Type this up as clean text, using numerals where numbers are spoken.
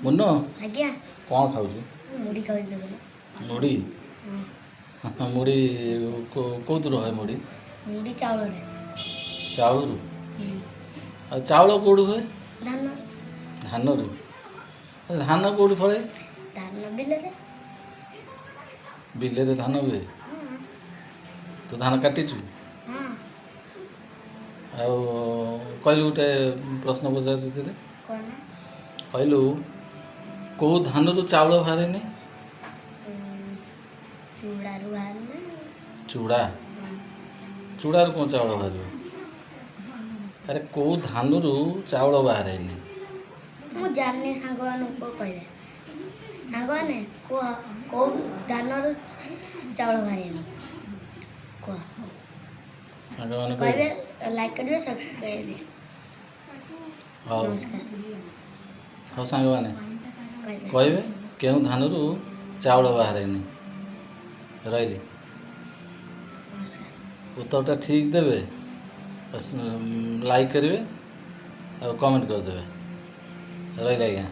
Munro आज्ञा कौन खाऊ मुड़ी खाई मुड़ी मुड़ी कौन रहे मुड़ी मुड़ी चावल चाउल चाउल कौट हुए धान धान रु धान कौट फले धान बिल बिल धान हुए तो धान काटिचु हाँ कहलु गोटे प्रश्न पचार कौन कहलु कौ धान रु चाउल बाहर चूड़ा बाहर चूड़ा चूड़ा कौन चाउल बाहर अरे कौ धान रु चाउल बाहर मु जानी सांग कहे सांग कौ धान रु चाउल बाहर कहे लाइक करेंगे सब्सक्राइब नमस्कार हाँ सांग मैंने कहे क्यों धान रु चाउल बाहर रही उत्तरटा ठीक देवे लाइक करेंगे और कमेंट करदे रही आज्ञा।